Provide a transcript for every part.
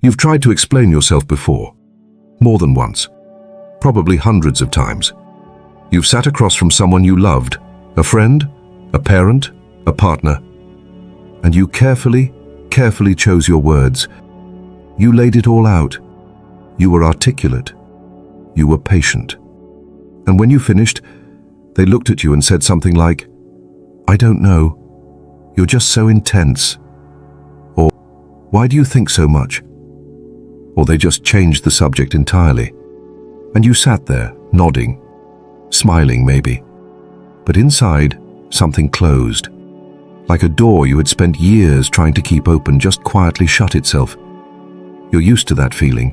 You've tried to explain yourself before, more than once, probably hundreds of times. You've sat across from someone you loved, a friend, a parent, a partner, and you carefully chose your words. You laid it all out. You were articulate. You were patient. And when you finished, they looked at you and said something like, "I don't know. You're just so intense." Or, "Why do you think so much?" Or they just changed the subject entirely. And you sat there, nodding, smiling maybe. But inside, something closed. Like a door you had spent years trying to keep open just quietly shut itself. You're used to that feeling.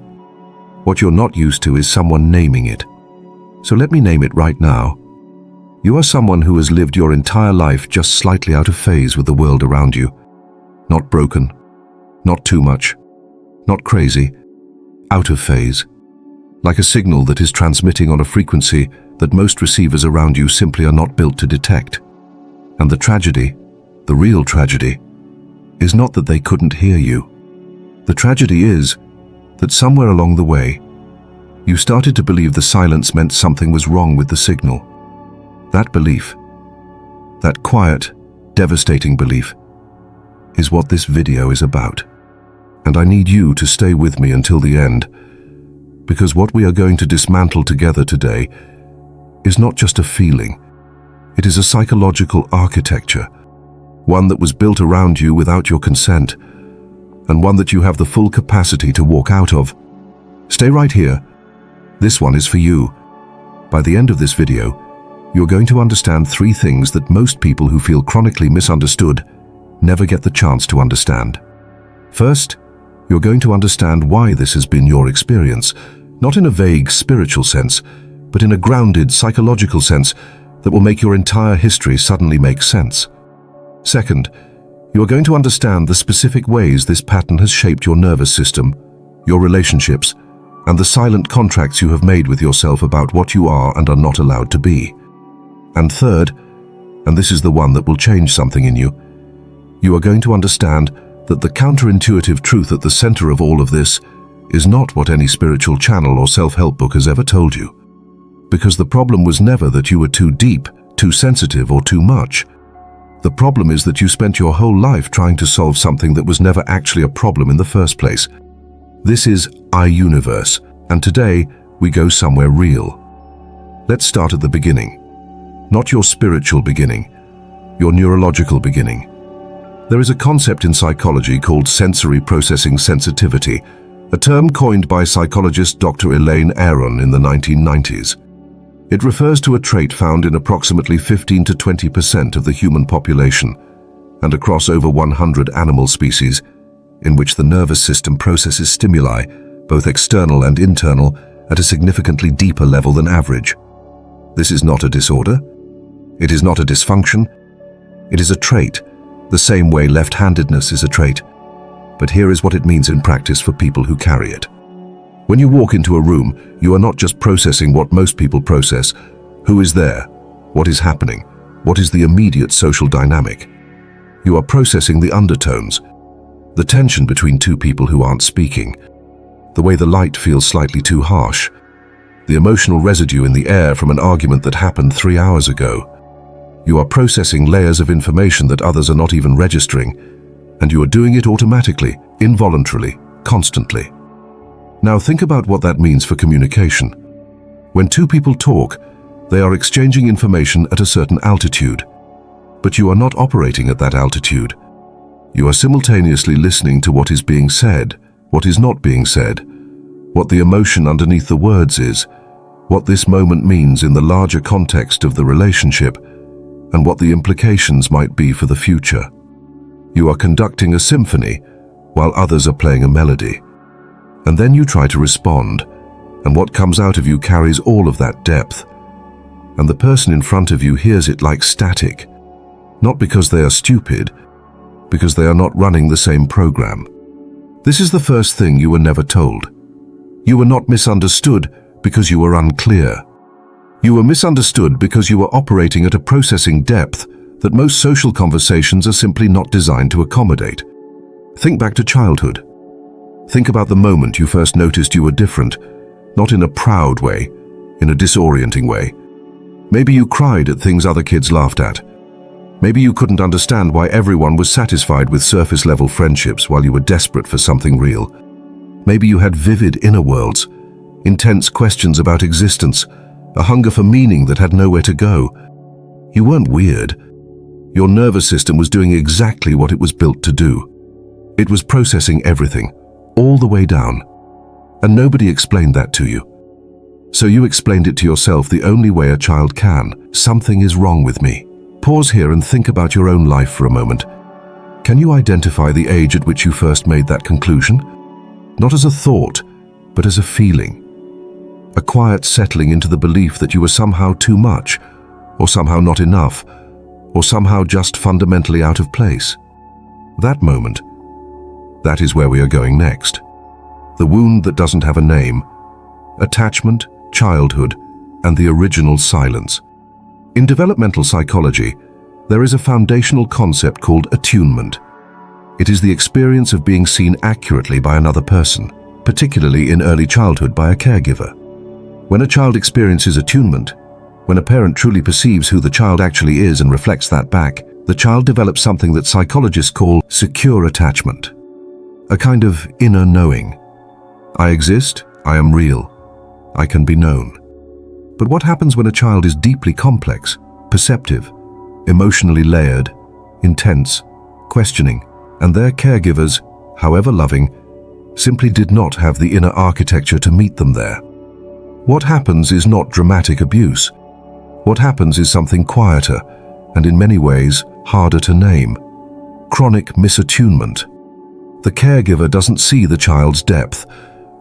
What you're not used to is someone naming it. So let me name it right now. You are someone who has lived your entire life just slightly out of phase with the world around you. Not broken, not too much, not crazy, out of phase. Like a signal that is transmitting on a frequency that most receivers around you simply are not built to detect. And the tragedy, the real tragedy, is not that they couldn't hear you. The tragedy is that somewhere along the way, you started to believe the silence meant something was wrong with the signal. That belief, that quiet, devastating belief, is what this video is about. And I need you to stay with me until the end, because what we are going to dismantle together today is not just a feeling. It is a psychological architecture, one that was built around you without your consent, and one that you have the full capacity to walk out of. Stay right here. This one is for you. By the end of this video, you're going to understand 3 things that most people who feel chronically misunderstood never get the chance to understand. First, you're going to understand why this has been your experience, not in a vague spiritual sense, but in a grounded psychological sense that will make your entire history suddenly make sense. Second, you are going to understand the specific ways this pattern has shaped your nervous system, your relationships, and the silent contracts you have made with yourself about what you are and are not allowed to be. And third, and this is the one that will change something in you, you are going to understand that the counterintuitive truth at the center of all of this is not what any spiritual channel or self-help book has ever told you. Because the problem was never that you were too deep, too sensitive, or too much. The problem is that you spent your whole life trying to solve something that was never actually a problem in the first place. This is I-Universe, and today we go somewhere real. Let's start at the beginning. Not your spiritual beginning, your neurological beginning. There is a concept in psychology called sensory processing sensitivity, a term coined by psychologist Dr. Elaine Aron in the 1990s. It refers to a trait found in approximately 15 to 20% of the human population and across over 100 animal species, in which the nervous system processes stimuli, both external and internal, at a significantly deeper level than average. This is not a disorder. It is not a dysfunction. It is a trait, the same way left-handedness is a trait. But here is what it means in practice for people who carry it. When you walk into a room, you are not just processing what most people process. Who is there? What is happening? What is the immediate social dynamic? You are processing the undertones, the tension between two people who aren't speaking, the way the light feels slightly too harsh, the emotional residue in the air from an argument that happened 3 hours ago. You are processing layers of information that others are not even registering, and you are doing it automatically, involuntarily, constantly. Now think about what that means for communication. When two people talk, they are exchanging information at a certain altitude, but you are not operating at that altitude. You are simultaneously listening to what is being said, what is not being said, what the emotion underneath the words is, what this moment means in the larger context of the relationship, and what the implications might be for the future. You are conducting a symphony while others are playing a melody. And then you try to respond, and what comes out of you carries all of that depth. And the person in front of you hears it like static, not because they are stupid, because they are not running the same program. This is the first thing you were never told. You were not misunderstood because you were unclear. You were misunderstood because you were operating at a processing depth that most social conversations are simply not designed to accommodate. Think back to childhood. Think about the moment you first noticed you were different, not in a proud way, in a disorienting way. Maybe you cried at things other kids laughed at. Maybe you couldn't understand why everyone was satisfied with surface-level friendships while you were desperate for something real. Maybe you had vivid inner worlds, intense questions about existence, a hunger for meaning that had nowhere to go. You weren't weird. Your nervous system was doing exactly what it was built to do. It was processing everything, all the way down. And nobody explained that to you. So you explained it to yourself the only way a child can. Something is wrong with me. Pause here and think about your own life for a moment. Can you identify the age at which you first made that conclusion? Not as a thought, but as a feeling. A quiet settling into the belief that you were somehow too much, or somehow not enough, or somehow just fundamentally out of place. That moment, that is where we are going next. The wound that doesn't have a name. Attachment, childhood, and the original silence. In developmental psychology, there is a foundational concept called attunement. It is the experience of being seen accurately by another person, particularly in early childhood by a caregiver. When a child experiences attunement, when a parent truly perceives who the child actually is and reflects that back, the child develops something that psychologists call secure attachment. A kind of inner knowing. I exist, I am real, I can be known. But what happens when a child is deeply complex, perceptive, emotionally layered, intense, questioning, and their caregivers, however loving, simply did not have the inner architecture to meet them there? What happens is not dramatic abuse. What happens is something quieter, and in many ways harder to name. Chronic misattunement. The caregiver doesn't see the child's depth,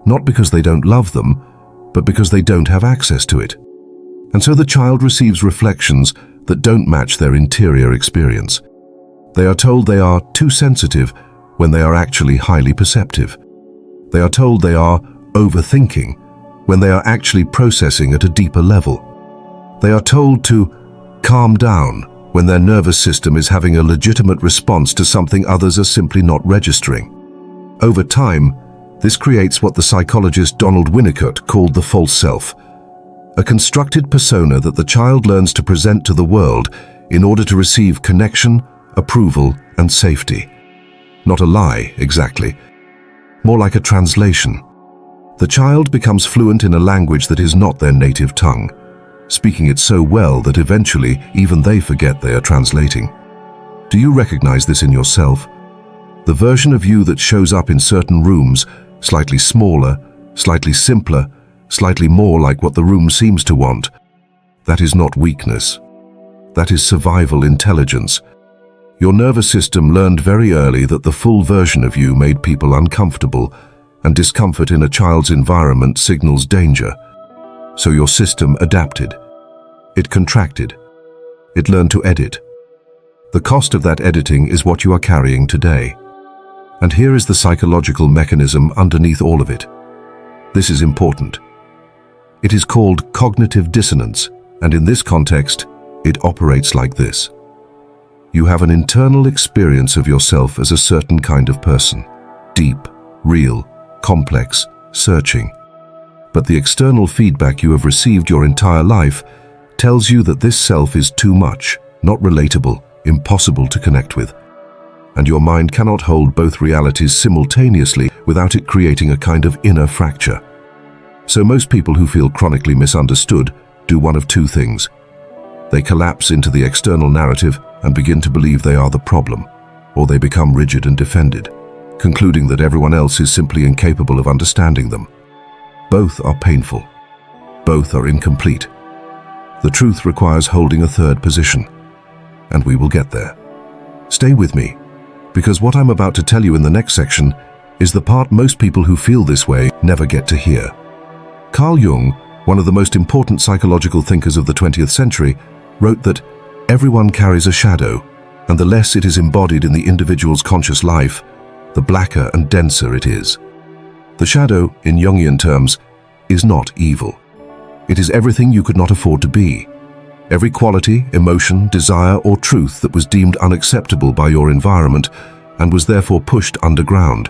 not because they don't love them, but because they don't have access to it. And so the child receives reflections that don't match their interior experience. They are told they are too sensitive when they are actually highly perceptive. They are told they are overthinking when they are actually processing at a deeper level. They are told to calm down when their nervous system is having a legitimate response to something others are simply not registering. Over time, this creates what the psychologist Donald Winnicott called the false self, a constructed persona that the child learns to present to the world in order to receive connection, approval, and safety. Not a lie, exactly. More like a translation. The child becomes fluent in a language that is not their native tongue, speaking it so well that eventually even they forget they are translating. Do you recognize this in yourself? The version of you that shows up in certain rooms, slightly smaller, slightly simpler, slightly more like what the room seems to want. That is not weakness. That is survival intelligence. Your nervous system learned very early that the full version of you made people uncomfortable, and discomfort in a child's environment signals danger. So your system adapted. It contracted. It learned to edit. The cost of that editing is what you are carrying today. And here is the psychological mechanism underneath all of it. This is important. It is called cognitive dissonance, and in this context, it operates like this. You have an internal experience of yourself as a certain kind of person, deep, real, complex, searching. But the external feedback you have received your entire life tells you that this self is too much, not relatable, impossible to connect with. And your mind cannot hold both realities simultaneously without it creating a kind of inner fracture. So most people who feel chronically misunderstood do one of two things. They collapse into the external narrative and begin to believe they are the problem, or they become rigid and defended, concluding that everyone else is simply incapable of understanding them. Both are painful. Both are incomplete. The truth requires holding a third position, and we will get there. Stay with me, because what I'm about to tell you in the next section is the part most people who feel this way never get to hear. Carl Jung, one of the most important psychological thinkers of the 20th century, wrote that everyone carries a shadow, and the less it is embodied in the individual's conscious life, the blacker and denser it is. The shadow, in Jungian terms, is not evil. It is everything you could not afford to be. Every quality, emotion, desire, or truth that was deemed unacceptable by your environment and was therefore pushed underground.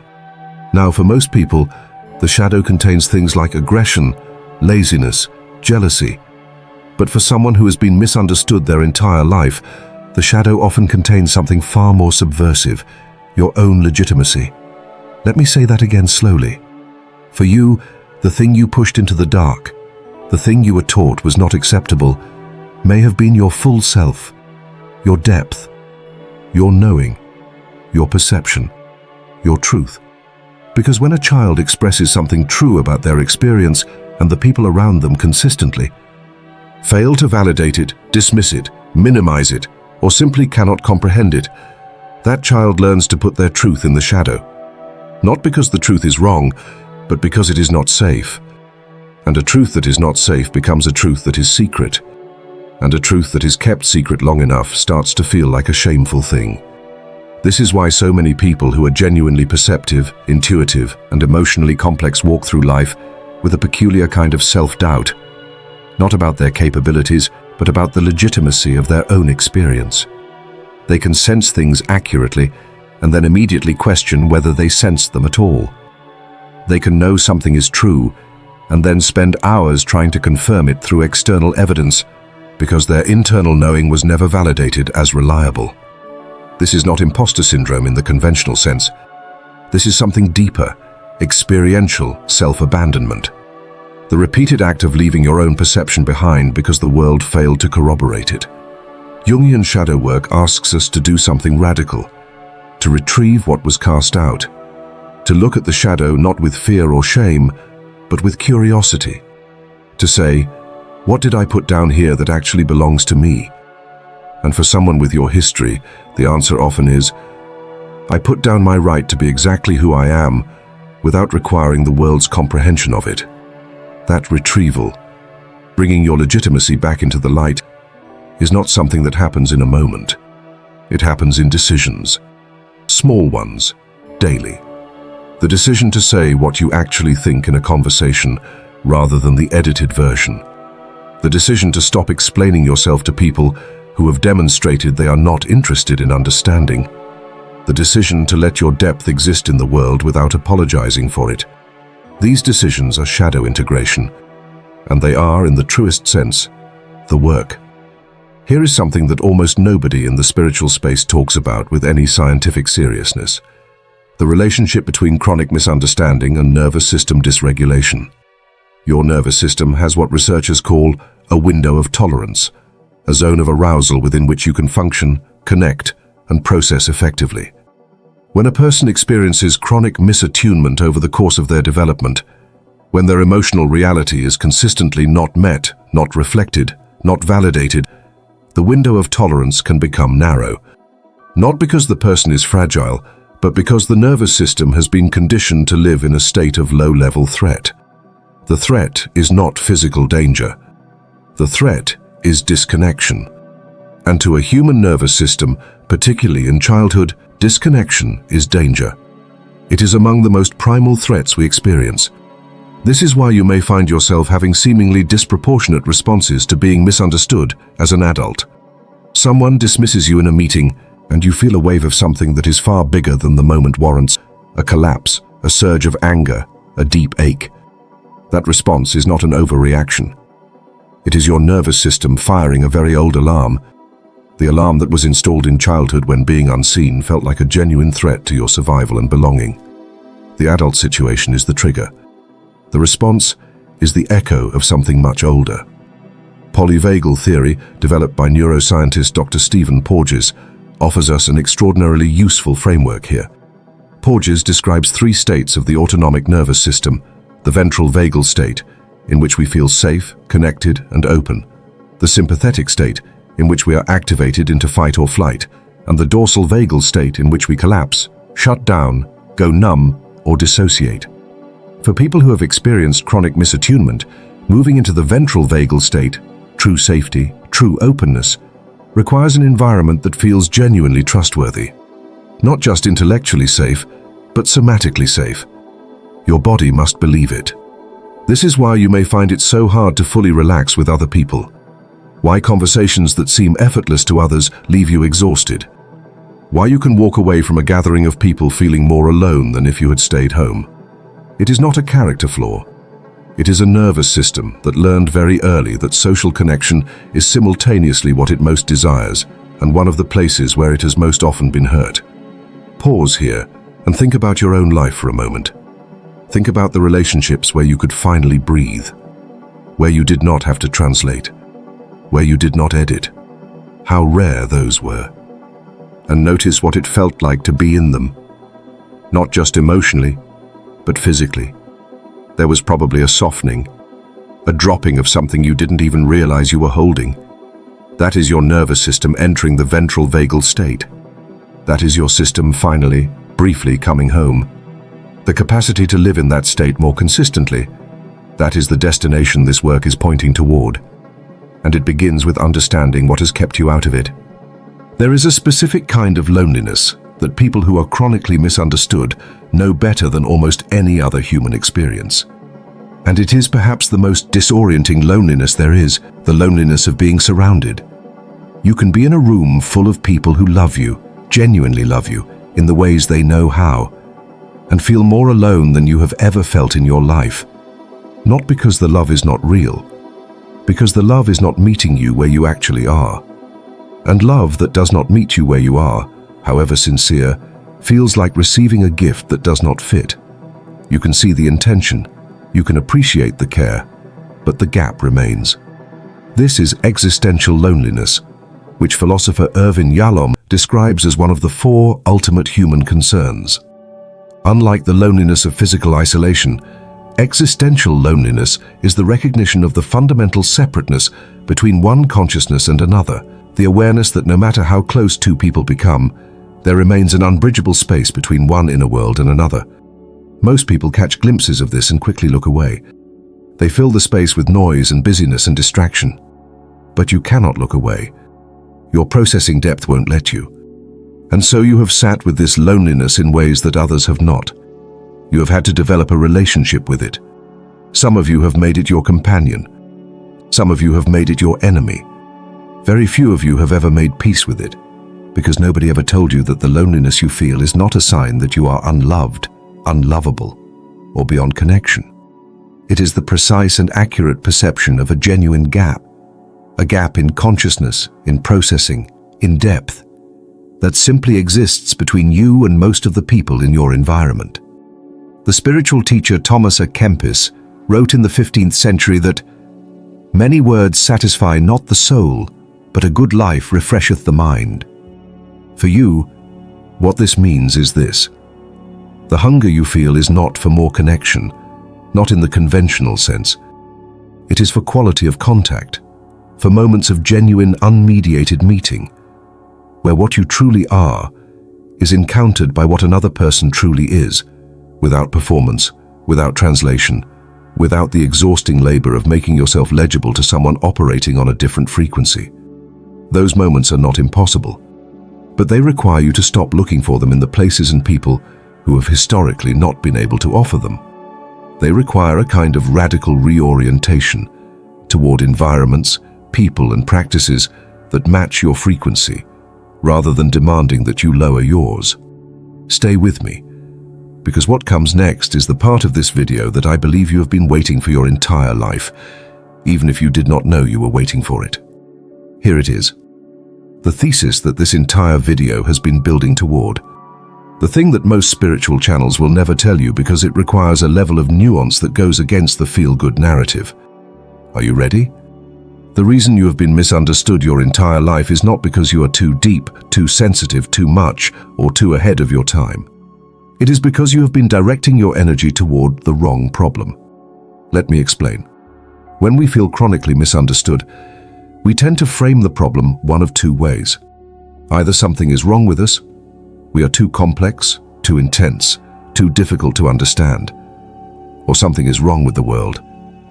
Now, for most people, the shadow contains things like aggression, laziness, jealousy. But for someone who has been misunderstood their entire life, the shadow often contains something far more subversive, your own legitimacy. Let me say that again slowly. For you, the thing you pushed into the dark, the thing you were taught was not acceptable, may have been your full self, your depth, your knowing, your perception, your truth. Because when a child expresses something true about their experience and the people around them consistently, fail to validate it, dismiss it, minimize it, or simply cannot comprehend it, that child learns to put their truth in the shadow. Not because the truth is wrong, but because it is not safe. And a truth that is not safe becomes a truth that is secret. And a truth that is kept secret long enough starts to feel like a shameful thing. This is why so many people who are genuinely perceptive, intuitive, and emotionally complex walk through life with a peculiar kind of self-doubt, not about their capabilities, but about the legitimacy of their own experience. They can sense things accurately and then immediately question whether they sensed them at all. They can know something is true and then spend hours trying to confirm it through external evidence because their internal knowing was never validated as reliable. This is not imposter syndrome in the conventional sense. This is something deeper, experiential self-abandonment. The repeated act of leaving your own perception behind because the world failed to corroborate it. Jungian shadow work asks us to do something radical, to retrieve what was cast out, to look at the shadow not with fear or shame, but with curiosity, to say, what did I put down here that actually belongs to me? And for someone with your history, the answer often is, I put down my right to be exactly who I am without requiring the world's comprehension of it. That retrieval, bringing your legitimacy back into the light, is not something that happens in a moment. It happens in decisions, small ones, daily. The decision to say what you actually think in a conversation rather than the edited version. The decision to stop explaining yourself to people who have demonstrated they are not interested in understanding. The decision to let your depth exist in the world without apologizing for it. These decisions are shadow integration, and they are, in the truest sense, the work. Here is something that almost nobody in the spiritual space talks about with any scientific seriousness: the relationship between chronic misunderstanding and nervous system dysregulation. Your nervous system has what researchers call a window of tolerance, a zone of arousal within which you can function, connect, and process effectively. When a person experiences chronic misattunement over the course of their development, when their emotional reality is consistently not met, not reflected, not validated, the window of tolerance can become narrow. Not because the person is fragile, but because the nervous system has been conditioned to live in a state of low-level threat. The threat is not physical danger. The threat is disconnection. And to a human nervous system, particularly in childhood, disconnection is danger. It is among the most primal threats we experience. This is why you may find yourself having seemingly disproportionate responses to being misunderstood as an adult. Someone dismisses you in a meeting, and you feel a wave of something that is far bigger than the moment warrants: a collapse, a surge of anger, a deep ache. That response is not an overreaction. It is your nervous system firing a very old alarm, the alarm that was installed in childhood when being unseen felt like a genuine threat to your survival and belonging. The adult situation is the trigger. The response is the echo of something much older. Polyvagal theory, developed by neuroscientist Dr. Stephen Porges, offers us an extraordinarily useful framework here. Porges describes 3 states of the autonomic nervous system: the ventral vagal state, in which we feel safe, connected, and open; the sympathetic state, in which we are activated into fight or flight; and the dorsal vagal state, in which we collapse, shut down, go numb, or dissociate. For people who have experienced chronic misattunement, moving into the ventral vagal state, true safety, true openness, requires an environment that feels genuinely trustworthy. Not just intellectually safe, but somatically safe. Your body must believe it. This is why you may find it so hard to fully relax with other people. Why conversations that seem effortless to others leave you exhausted. Why you can walk away from a gathering of people feeling more alone than if you had stayed home. It is not a character flaw. It is a nervous system that learned very early that social connection is simultaneously what it most desires and one of the places where it has most often been hurt. Pause here and think about your own life for a moment. Think about the relationships where you could finally breathe, where you did not have to translate, where you did not edit. How rare those were. And notice what it felt like to be in them. Not just emotionally, but physically. There was probably a softening, a dropping of something you didn't even realize you were holding. That is your nervous system entering the ventral vagal state. That is your system finally, briefly coming home. The capacity to live in that state more consistently. That is the destination this work is pointing toward. And it begins with understanding what has kept you out of it. There is a specific kind of loneliness that people who are chronically misunderstood know better than almost any other human experience. And it is perhaps the most disorienting loneliness there is, the loneliness of being surrounded. You can be in a room full of people who love you, genuinely love you, in the ways they know how, and feel more alone than you have ever felt in your life. Not because the love is not real, because the love is not meeting you where you actually are. And love that does not meet you where you are, however sincere, feels like receiving a gift that does not fit. You can see the intention, you can appreciate the care, but the gap remains. This is existential loneliness, which philosopher Irvin Yalom describes as one of the 4 ultimate human concerns. Unlike the loneliness of physical isolation, existential loneliness is the recognition of the fundamental separateness between one consciousness and another, the awareness that no matter how close two people become, there remains an unbridgeable space between one inner world and another. Most people catch glimpses of this and quickly look away. They fill the space with noise and busyness and distraction. But you cannot look away. Your processing depth won't let you. And so you have sat with this loneliness in ways that others have not. You have had to develop a relationship with it. Some of you have made it your companion. Some of you have made it your enemy. Very few of you have ever made peace with it, because nobody ever told you that the loneliness you feel is not a sign that you are unloved, unlovable, or beyond connection. It is the precise and accurate perception of a genuine gap, a gap in consciousness, in processing, in depth, that simply exists between you and most of the people in your environment. The spiritual teacher Thomas à Kempis wrote in the 15th century that many words satisfy not the soul, but a good life refresheth the mind. For you, what this means is this. The hunger you feel is not for more connection, not in the conventional sense. It is for quality of contact, for moments of genuine, unmediated meeting, where what you truly are is encountered by what another person truly is, without performance, without translation, without the exhausting labor of making yourself legible to someone operating on a different frequency. Those moments are not impossible, but they require you to stop looking for them in the places and people who have historically not been able to offer them. They require a kind of radical reorientation toward environments, people and practices that match your frequency, rather than demanding that you lower yours. Stay with me, because what comes next is the part of this video that I believe you have been waiting for your entire life, even if you did not know you were waiting for it. Here it is. The thesis that this entire video has been building toward. The thing that most spiritual channels will never tell you because it requires a level of nuance that goes against the feel-good narrative. Are you ready? The reason you have been misunderstood your entire life is not because you are too deep, too sensitive, too much, or too ahead of your time. It is because you have been directing your energy toward the wrong problem. Let me explain. When we feel chronically misunderstood, we tend to frame the problem one of 2 ways. Either something is wrong with us, we are too complex, too intense, too difficult to understand, or something is wrong with the world.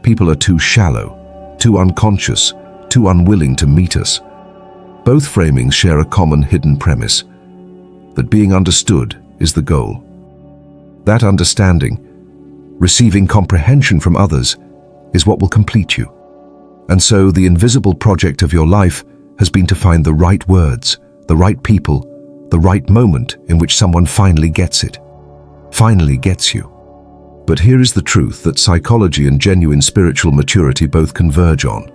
People are too shallow, too unconscious, too unwilling to meet us. Both framings share a common hidden premise, that being understood is the goal. That understanding, receiving comprehension from others, is what will complete you. And so the invisible project of your life has been to find the right words, the right people, the right moment in which someone finally gets it, finally gets you. But here is the truth that psychology and genuine spiritual maturity both converge on.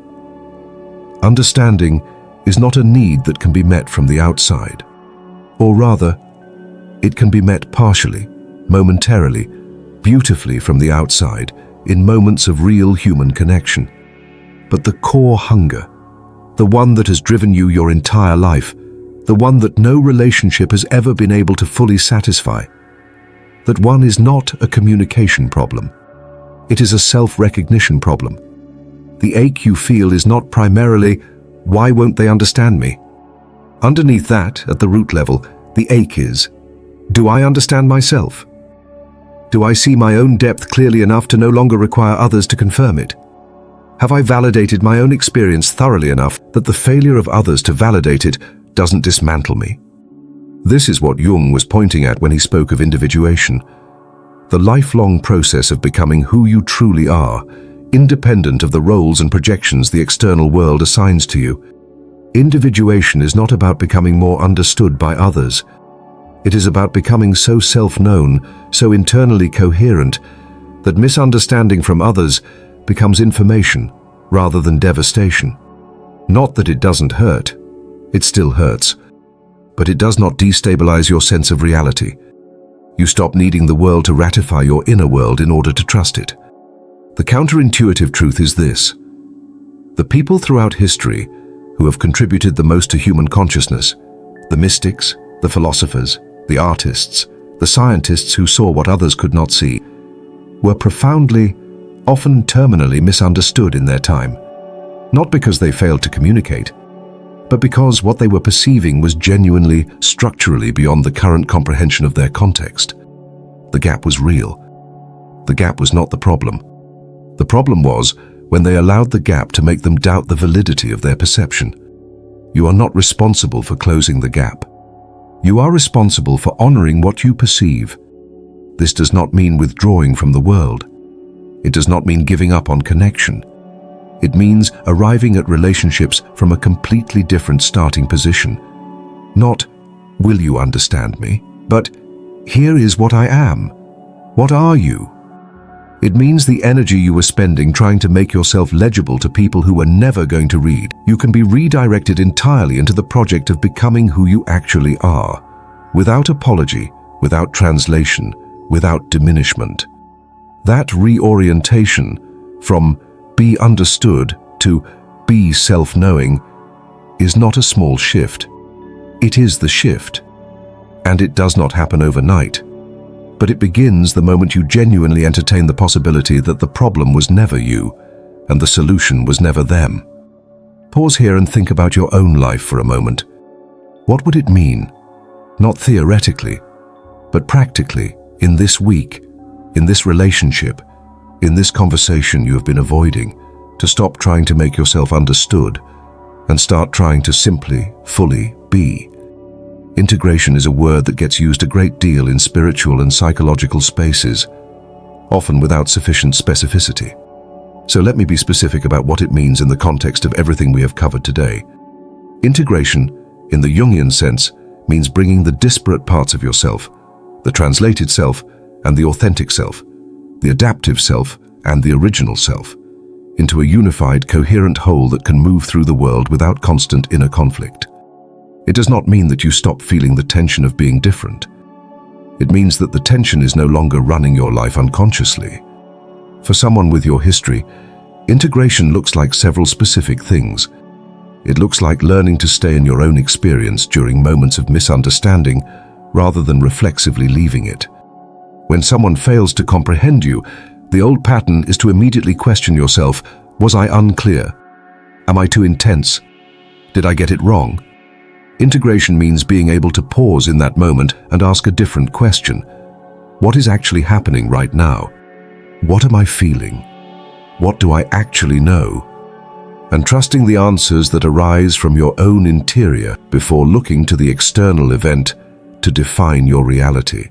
Understanding is not a need that can be met from the outside. Or rather, it can be met partially, momentarily, beautifully from the outside, in moments of real human connection. But the core hunger, the one that has driven you your entire life, the one that no relationship has ever been able to fully satisfy, that one is not a communication problem. It is a self-recognition problem. The ache you feel is not primarily, why won't they understand me? Underneath that, at the root level, the ache is, do I understand myself? Do I see my own depth clearly enough to no longer require others to confirm it? Have I validated my own experience thoroughly enough that the failure of others to validate it doesn't dismantle me? This is what Jung was pointing at when he spoke of individuation, the lifelong process of becoming who you truly are, independent of the roles and projections the external world assigns to you. Individuation is not about becoming more understood by others. It is about becoming so self-known, so internally coherent, that misunderstanding from others becomes information rather than devastation. Not that it doesn't hurt. It still hurts. But it does not destabilize your sense of reality. You stop needing the world to ratify your inner world in order to trust it. The counterintuitive truth is this: the people throughout history who have contributed the most to human consciousness, the mystics, the philosophers, the artists, the scientists who saw what others could not see, were profoundly, often terminally misunderstood in their time. Not because they failed to communicate, but because what they were perceiving was genuinely, structurally beyond the current comprehension of their context. The gap was real. The gap was not the problem. The problem was when they allowed the gap to make them doubt the validity of their perception. You are not responsible for closing the gap. You are responsible for honoring what you perceive. This does not mean withdrawing from the world. It does not mean giving up on connection. It means arriving at relationships from a completely different starting position. Not, will you understand me? But, here is what I am. What are you? It means the energy you were spending trying to make yourself legible to people who were never going to read, you can be redirected entirely into the project of becoming who you actually are, without apology, without translation, without diminishment. That reorientation from be understood to be self-knowing is not a small shift. It is the shift. And it does not happen overnight. But it begins the moment you genuinely entertain the possibility that the problem was never you, and the solution was never them. Pause here and think about your own life for a moment. What would it mean, not theoretically, but practically, in this week, in this relationship, in this conversation you have been avoiding, to stop trying to make yourself understood and start trying to simply, fully be? Integration is a word that gets used a great deal in spiritual and psychological spaces, often without sufficient specificity. So let me be specific about what it means in the context of everything we have covered today. Integration, in the Jungian sense, means bringing the disparate parts of yourself, the translated self and the authentic self, the adaptive self and the original self, into a unified, coherent whole that can move through the world without constant inner conflict. It does not mean that you stop feeling the tension of being different. It means that the tension is no longer running your life unconsciously. For someone with your history, integration looks like several specific things. It looks like learning to stay in your own experience during moments of misunderstanding rather than reflexively leaving it. When someone fails to comprehend you, the old pattern is to immediately question yourself, was I unclear? Am I too intense? Did I get it wrong? Integration means being able to pause in that moment and ask a different question. What is actually happening right now? What am I feeling? What do I actually know? And trusting the answers that arise from your own interior before looking to the external event to define your reality.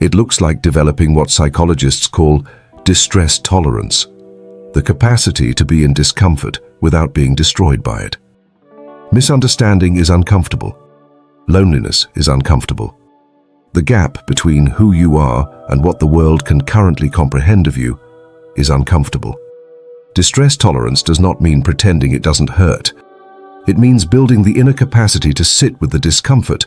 It looks like developing what psychologists call distress tolerance, the capacity to be in discomfort without being destroyed by it. Misunderstanding is uncomfortable. Loneliness is uncomfortable. The gap between who you are and what the world can currently comprehend of you is uncomfortable. Distress tolerance does not mean pretending it doesn't hurt. It means building the inner capacity to sit with the discomfort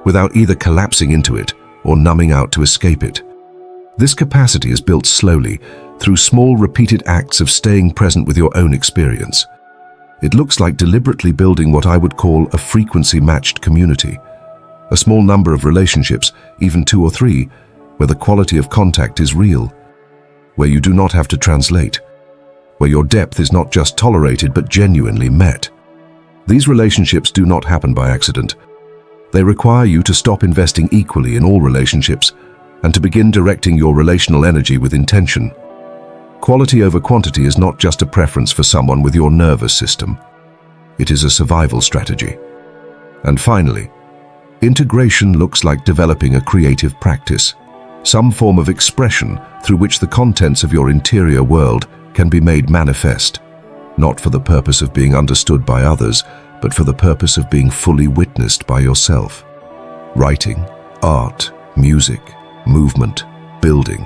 without either collapsing into it or numbing out to escape it. This capacity is built slowly through small repeated acts of staying present with your own experience. It looks like deliberately building what I would call a frequency-matched community. A small number of relationships, even 2 or 3, where the quality of contact is real, where you do not have to translate, where your depth is not just tolerated but genuinely met. These relationships do not happen by accident. They require you to stop investing equally in all relationships and to begin directing your relational energy with intention. Quality over quantity is not just a preference for someone with your nervous system. It is a survival strategy. And finally, integration looks like developing a creative practice, some form of expression through which the contents of your interior world can be made manifest, not for the purpose of being understood by others, but for the purpose of being fully witnessed by yourself. Writing, art, music, movement, building,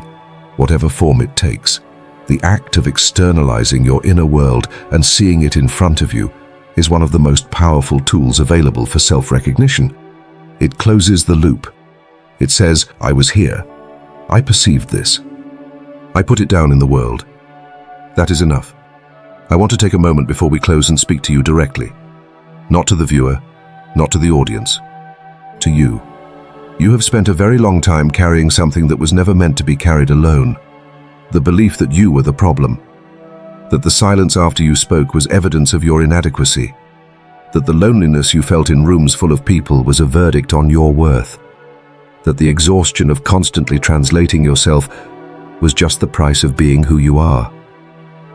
whatever form it takes, the act of externalizing your inner world and seeing it in front of you is one of the most powerful tools available for self-recognition. It closes the loop. It says, I was here. I perceived this. I put it down in the world. That is enough. I want to take a moment before we close and speak to you directly. Not to the viewer, not to the audience. To you. You have spent a very long time carrying something that was never meant to be carried alone. The belief that you were the problem. That the silence after you spoke was evidence of your inadequacy. That the loneliness you felt in rooms full of people was a verdict on your worth. That the exhaustion of constantly translating yourself was just the price of being who you are.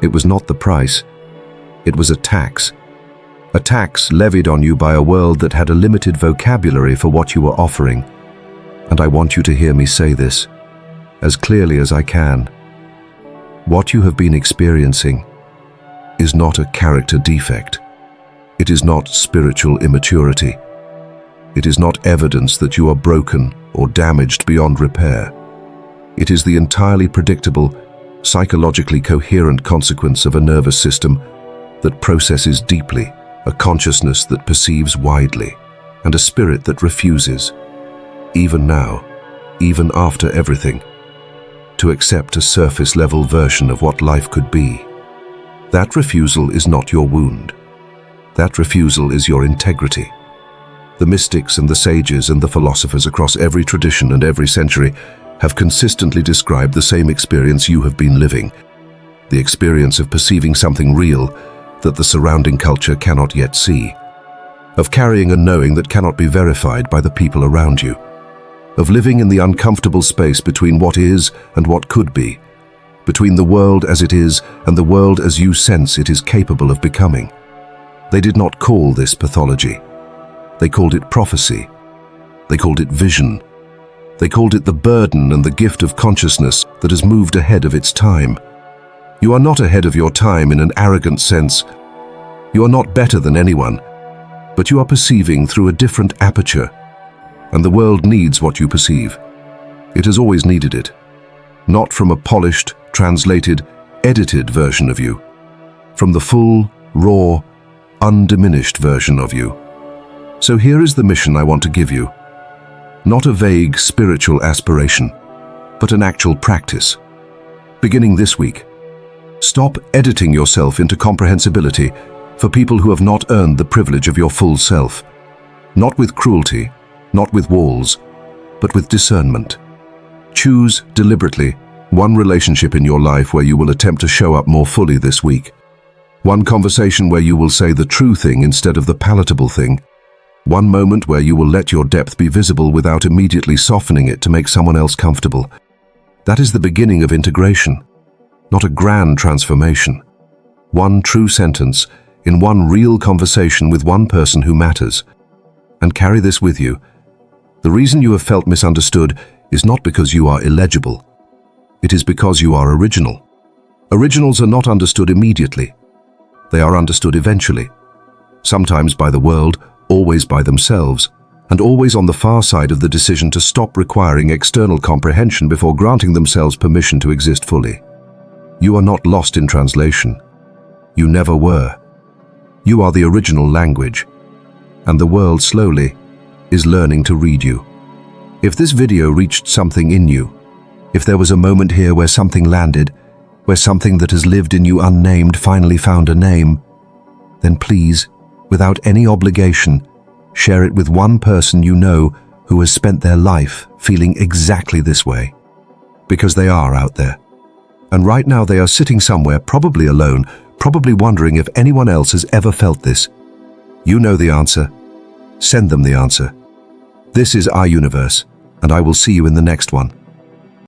It was not the price. It was a tax. A tax levied on you by a world that had a limited vocabulary for what you were offering. And I want you to hear me say this, as clearly as I can. What you have been experiencing is not a character defect. It is not spiritual immaturity. It is not evidence that you are broken or damaged beyond repair. It is the entirely predictable, psychologically coherent consequence of a nervous system that processes deeply, a consciousness that perceives widely, and a spirit that refuses, even now, even after everything, to accept a surface-level version of what life could be. That refusal is not your wound. That refusal is your integrity. The mystics and the sages and the philosophers across every tradition and every century have consistently described the same experience you have been living, the experience of perceiving something real that the surrounding culture cannot yet see, of carrying a knowing that cannot be verified by the people around you, of living in the uncomfortable space between what is and what could be, between the world as it is and the world as you sense it is capable of becoming. They did not call this pathology. They called it prophecy. They called it vision. They called it the burden and the gift of consciousness that has moved ahead of its time. You are not ahead of your time in an arrogant sense. You are not better than anyone, but you are perceiving through a different aperture. And the world needs what you perceive. It has always needed it. Not from a polished, translated, edited version of you. From the full, raw, undiminished version of you. So here is the mission I want to give you. Not a vague spiritual aspiration, but an actual practice. Beginning this week, stop editing yourself into comprehensibility for people who have not earned the privilege of your full self. Not with cruelty, not with walls, but with discernment. Choose deliberately one relationship in your life where you will attempt to show up more fully this week. One conversation where you will say the true thing instead of the palatable thing. One moment where you will let your depth be visible without immediately softening it to make someone else comfortable. That is the beginning of integration, not a grand transformation. One true sentence in one real conversation with one person who matters. And carry this with you. The reason you have felt misunderstood is not because you are illegible. It is because you are original. Originals are not understood immediately. They are understood eventually. Sometimes by the world, always by themselves, and always on the far side of the decision to stop requiring external comprehension before granting themselves permission to exist fully. You are not lost in translation. You never were. You are the original language, and the world slowly is learning to read you. If this video reached something in you, if there was a moment here where something landed, where something that has lived in you unnamed finally found a name, then please, without any obligation, share it with one person you know who has spent their life feeling exactly this way. Because they are out there. And right now they are sitting somewhere, probably alone, probably wondering if anyone else has ever felt this. You know the answer. Send them the answer. This is our universe, and I will see you in the next one.